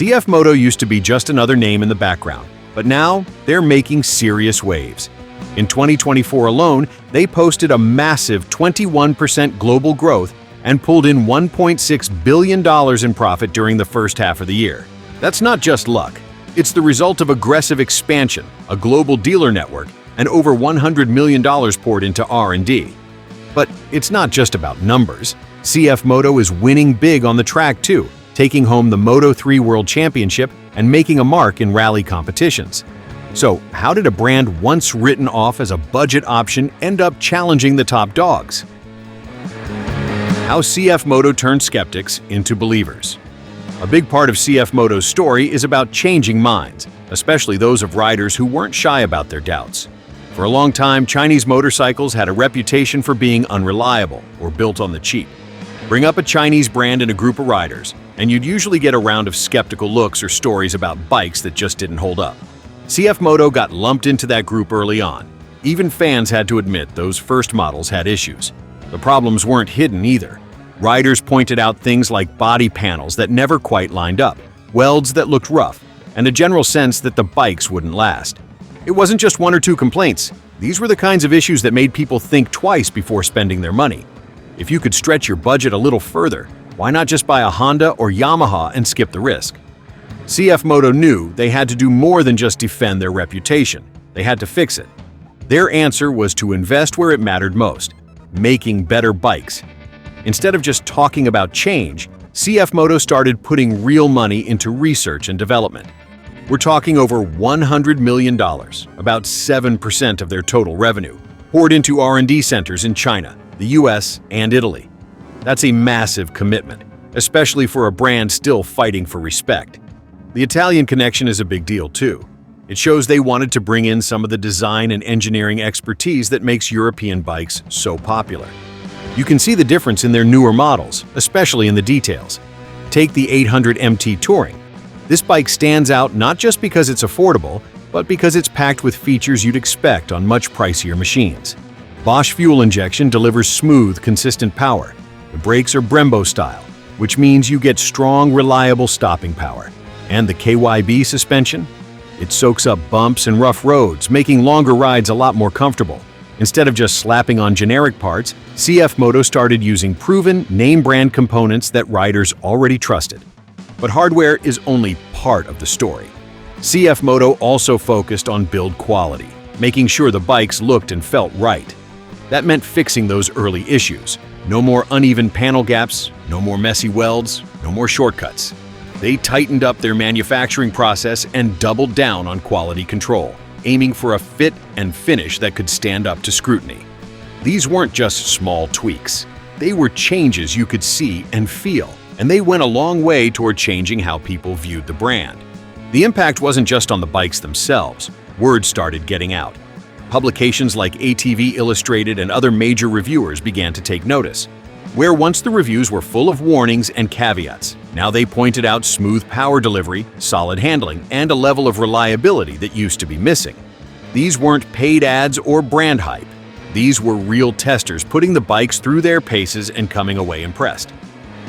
CF Moto used to be just another name in the background, but now they're making serious waves. In 2024 alone, they posted a massive 21% global growth and pulled in $1.6 billion in profit during the first half of the year. That's not just luck. It's the result of aggressive expansion, a global dealer network, and over $100 million poured into R&D. But it's not just about numbers. CF Moto is winning big on the track too, taking home the Moto3 World Championship and making a mark in rally competitions. So, how did a brand once written off as a budget option end up challenging the top dogs? How CF Moto turned skeptics into believers. A big part of CF Moto's story is about changing minds, especially those of riders who weren't shy about their doubts. For a long time, Chinese motorcycles had a reputation for being unreliable or built on the cheap. Bring up a Chinese brand in a group of riders, and you'd usually get a round of skeptical looks or stories about bikes that just didn't hold up. CF Moto got lumped into that group early on. Even fans had to admit those first models had issues. The problems weren't hidden either. Riders pointed out things like body panels that never quite lined up, welds that looked rough, and a general sense that the bikes wouldn't last. It wasn't just one or two complaints. These were the kinds of issues that made people think twice before spending their money. If you could stretch your budget a little further, why not just buy a Honda or Yamaha and skip the risk? CF Moto knew they had to do more than just defend their reputation. They had to fix it. Their answer was to invest where it mattered most, making better bikes. Instead of just talking about change, CF Moto started putting real money into research and development. We're talking over $100 million, about 7% of their total revenue, poured into R&D centers in China, the US, and Italy. That's a massive commitment, especially for a brand still fighting for respect. The Italian connection is a big deal too. It shows they wanted to bring in some of the design and engineering expertise that makes European bikes so popular. You can see the difference in their newer models, especially in the details. Take the 800 MT Touring. This bike stands out not just because it's affordable, but because it's packed with features you'd expect on much pricier machines. Bosch fuel injection delivers smooth, consistent power. The brakes are Brembo style, which means you get strong, reliable stopping power. And the KYB suspension? It soaks up bumps and rough roads, making longer rides a lot more comfortable. Instead of just slapping on generic parts, CF Moto started using proven, name-brand components that riders already trusted. But hardware is only part of the story. CF Moto also focused on build quality, making sure the bikes looked and felt right. That meant fixing those early issues. No more uneven panel gaps, no more messy welds, no more shortcuts. They tightened up their manufacturing process and doubled down on quality control, aiming for a fit and finish that could stand up to scrutiny. These weren't just small tweaks. They were changes you could see and feel, and they went a long way toward changing how people viewed the brand. The impact wasn't just on the bikes themselves. Word started getting out. Publications like ATV Illustrated and other major reviewers began to take notice. Where once the reviews were full of warnings and caveats, now they pointed out smooth power delivery, solid handling, and a level of reliability that used to be missing. These weren't paid ads or brand hype. These were real testers putting the bikes through their paces and coming away impressed.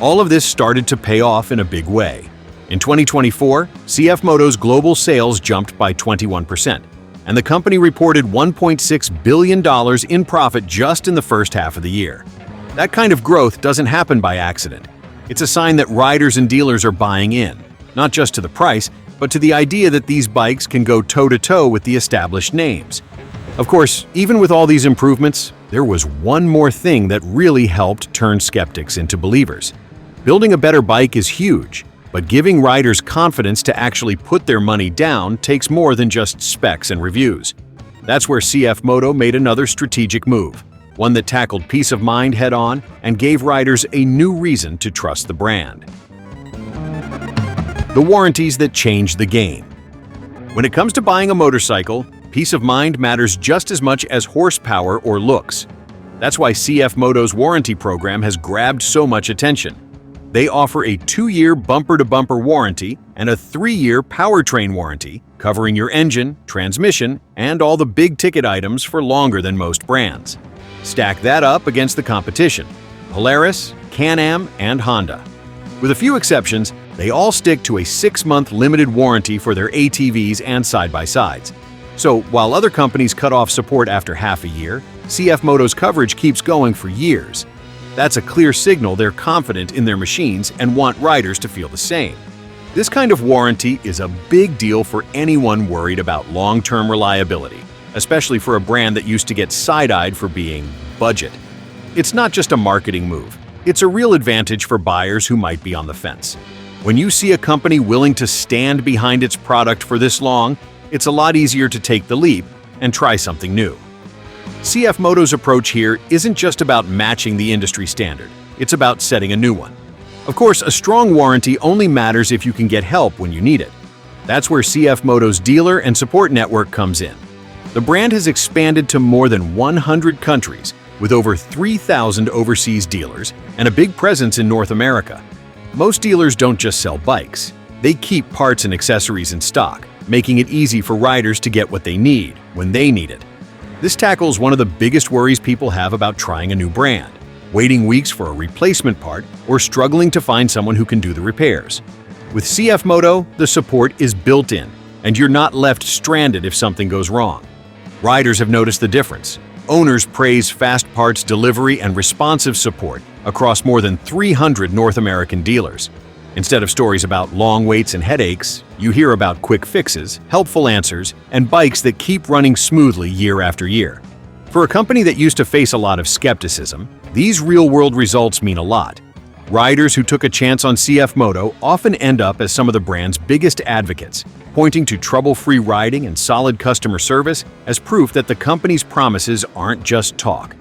All of this started to pay off in a big way. In 2024, CF Moto's global sales jumped by 21%, and the company reported $1.6 billion in profit just in the first half of the year. That kind of growth doesn't happen by accident. It's a sign that riders and dealers are buying in, not just to the price, but to the idea that these bikes can go toe-to-toe with the established names. Of course, even with all these improvements, there was one more thing that really helped turn skeptics into believers. Building a better bike is huge, but giving riders confidence to actually put their money down takes more than just specs and reviews. That's where CF Moto made another strategic move, one that tackled peace of mind head-on and gave riders a new reason to trust the brand. The warranties that changed the game. When it comes to buying a motorcycle, peace of mind matters just as much as horsepower or looks. That's why CF Moto's warranty program has grabbed so much attention. They offer a 2-year bumper-to-bumper warranty and a 3-year powertrain warranty, covering your engine, transmission, and all the big-ticket items for longer than most brands. Stack that up against the competition: Polaris, Can-Am, and Honda. With a few exceptions, They all stick to a 6-month limited warranty for their ATVs and side-by-sides. So while other companies cut off support after half a year, CF Moto's coverage keeps going for years. That's a clear signal they're confident in their machines and want riders to feel the same. This kind of warranty is a big deal for anyone worried about long-term reliability, especially for a brand that used to get side-eyed for being budget. It's not just a marketing move. It's a real advantage for buyers who might be on the fence. When you see a company willing to stand behind its product for this long, it's a lot easier to take the leap and try something new. CF Moto's approach here isn't just about matching the industry standard, it's about setting a new one. Of course, a strong warranty only matters if you can get help when you need it. That's where CF Moto's dealer and support network comes in. The brand has expanded to more than 100 countries, with over 3,000 overseas dealers and a big presence in North America. Most dealers don't just sell bikes. They keep parts and accessories in stock, making it easy for riders to get what they need when they need it. This tackles one of the biggest worries people have about trying a new brand: waiting weeks for a replacement part or struggling to find someone who can do the repairs. With CF Moto, the support is built in, and you're not left stranded if something goes wrong. Riders have noticed the difference. Owners praise fast parts delivery and responsive support across more than 300 North American dealers. Instead of stories about long waits and headaches, you hear about quick fixes, helpful answers, and bikes that keep running smoothly year after year. For a company that used to face a lot of skepticism, these real-world results mean a lot. Riders who took a chance on CF Moto often end up as some of the brand's biggest advocates, pointing to trouble-free riding and solid customer service as proof that the company's promises aren't just talk.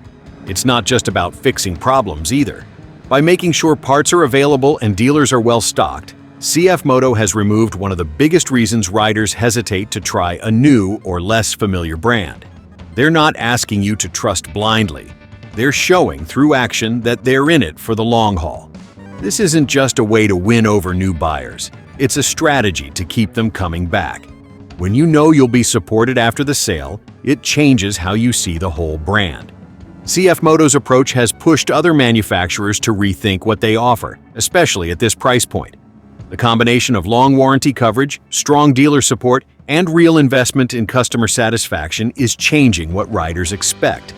It's not just about fixing problems either. By making sure parts are available and dealers are well-stocked, CF Moto has removed one of the biggest reasons riders hesitate to try a new or less familiar brand. They're not asking you to trust blindly. They're showing through action that they're in it for the long haul. This isn't just a way to win over new buyers. It's a strategy to keep them coming back. When you know you'll be supported after the sale, it changes how you see the whole brand. CF Moto's approach has pushed other manufacturers to rethink what they offer, especially at this price point. The combination of long warranty coverage, strong dealer support, and real investment in customer satisfaction is changing what riders expect.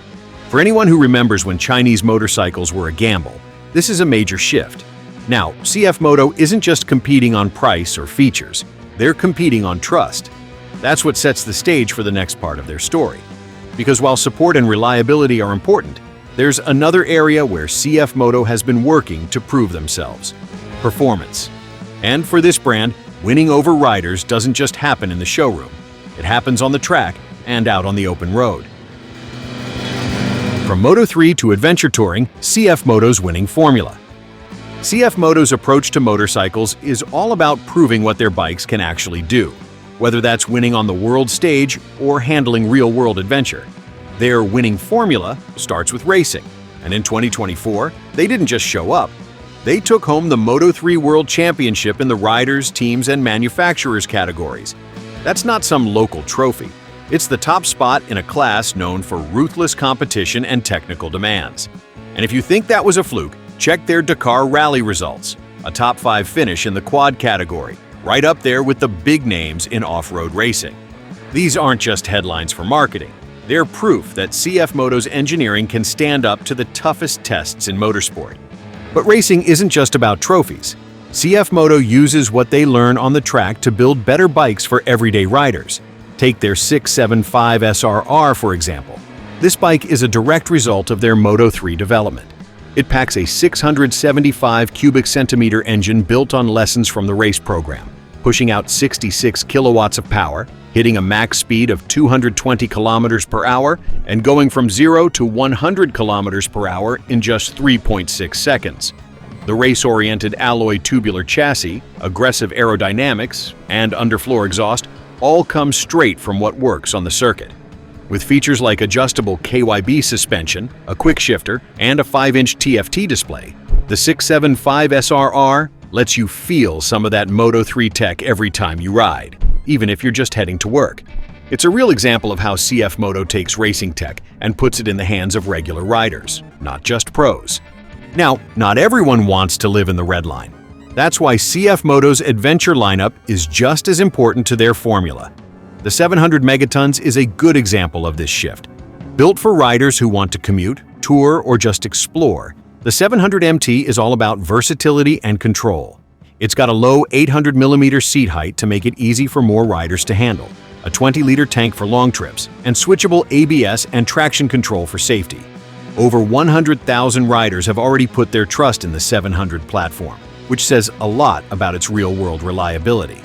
For anyone who remembers when Chinese motorcycles were a gamble, this is a major shift. Now, CF Moto isn't just competing on price or features, they're competing on trust. That's what sets the stage for the next part of their story. Because while support and reliability are important, there's another area where CF Moto has been working to prove themselves: performance. And for this brand, winning over riders doesn't just happen in the showroom. It happens on the track and out on the open road. From Moto3 to adventure touring, CF Moto's winning formula. CF Moto's approach to motorcycles is all about proving what their bikes can actually do, whether that's winning on the world stage or handling real-world adventure. Their winning formula starts with racing, and in 2024, they didn't just show up. They took home the Moto3 World Championship in the riders, teams, and manufacturers categories. That's not some local trophy. It's the top spot in a class known for ruthless competition and technical demands. And if you think that was a fluke, check their Dakar Rally results, a top 5 finish in the quad category, right up there with the big names in off-road racing. These aren't just headlines for marketing. They're proof that CF Moto's engineering can stand up to the toughest tests in motorsport. But racing isn't just about trophies. CF Moto uses what they learn on the track to build better bikes for everyday riders. Take their 675 SRR, for example. This bike is a direct result of their Moto3 development. It packs a 675 cubic centimeter engine built on lessons from the race program, pushing out 66 kilowatts of power, hitting a max speed of 220 kilometers per hour, and going from 0 to 100 kilometers per hour in just 3.6 seconds. The race-oriented alloy tubular chassis, aggressive aerodynamics, and underfloor exhaust all come straight from what works on the circuit. With features like adjustable KYB suspension, a quick shifter, and a 5-inch TFT display, the 675 SRR lets you feel some of that Moto3 tech every time you ride, even if you're just heading to work. It's a real example of how CF Moto takes racing tech and puts it in the hands of regular riders, not just pros. Now, not everyone wants to live in the red line. That's why CF Moto's adventure lineup is just as important to their formula. The 700 megatons is a good example of this shift. Built for riders who want to commute, tour, or just explore, the 700 MT is all about versatility and control. It's got a low 800mm seat height to make it easy for more riders to handle, a 20-liter tank for long trips, and switchable ABS and traction control for safety. Over 100,000 riders have already put their trust in the 700 platform, which says a lot about its real-world reliability.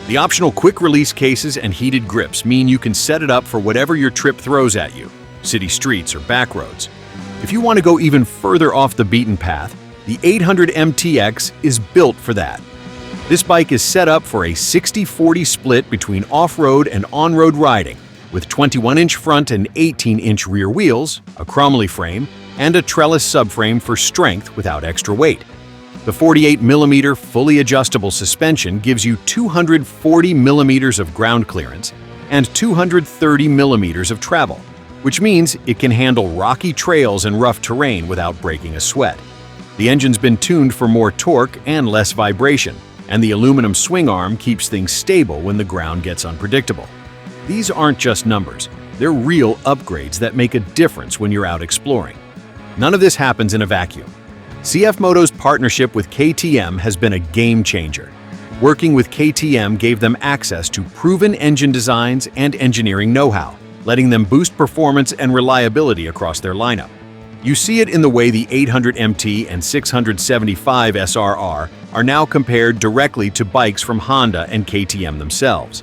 The optional quick-release cases and heated grips mean you can set it up for whatever your trip throws at you, city streets or back roads. If you want to go even further off the beaten path, the 800 MTX is built for that. This bike is set up for a 60-40 split between off-road and on-road riding, with 21-inch front and 18-inch rear wheels, a chromoly frame, and a trellis subframe for strength without extra weight. The 48mm fully adjustable suspension gives you 240mm of ground clearance and 230mm of travel, which means it can handle rocky trails and rough terrain without breaking a sweat. The engine's been tuned for more torque and less vibration, and the aluminum swing arm keeps things stable when the ground gets unpredictable. These aren't just numbers, they're real upgrades that make a difference when you're out exploring. None of this happens in a vacuum. CF Moto's partnership with KTM has been a game changer. Working with KTM gave them access to proven engine designs and engineering know-how, letting them boost performance and reliability across their lineup. You see it in the way the 800 MT and 675 SRR are now compared directly to bikes from Honda and KTM themselves.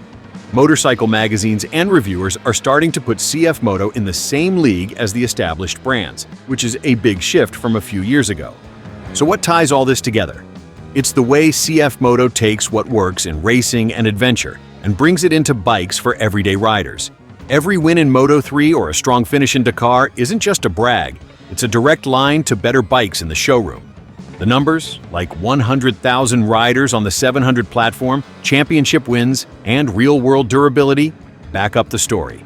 Motorcycle magazines and reviewers are starting to put CF Moto in the same league as the established brands, which is a big shift from a few years ago. So what ties all this together? It's the way CF Moto takes what works in racing and adventure and brings it into bikes for everyday riders. Every win in Moto3 or a strong finish in Dakar isn't just a brag, it's a direct line to better bikes in the showroom. The numbers, like 100,000 riders on the 700 platform, championship wins, and real-world durability, back up the story.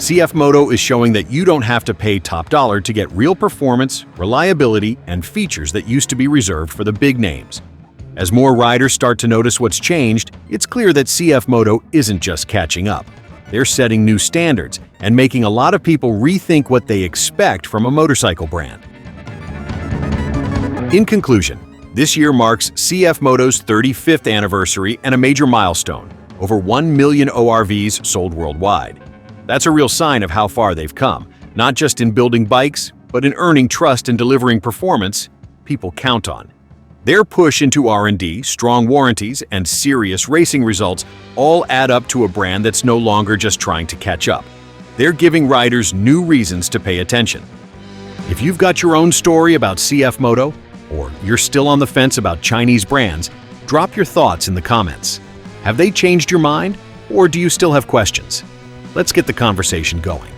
CF Moto is showing that you don't have to pay top dollar to get real performance, reliability, and features that used to be reserved for the big names. As more riders start to notice what's changed, it's clear that CF Moto isn't just catching up. They're setting new standards and making a lot of people rethink what they expect from a motorcycle brand. In conclusion, this year marks CF Moto's 35th anniversary and a major milestone, over 1 million ORVs sold worldwide. That's a real sign of how far they've come, not just in building bikes, but in earning trust and delivering performance people count on. Their push into R&D, strong warranties, and serious racing results all add up to a brand that's no longer just trying to catch up. They're giving riders new reasons to pay attention. If you've got your own story about CF Moto, or you're still on the fence about Chinese brands, drop your thoughts in the comments. Have they changed your mind, or do you still have questions? Let's get the conversation going.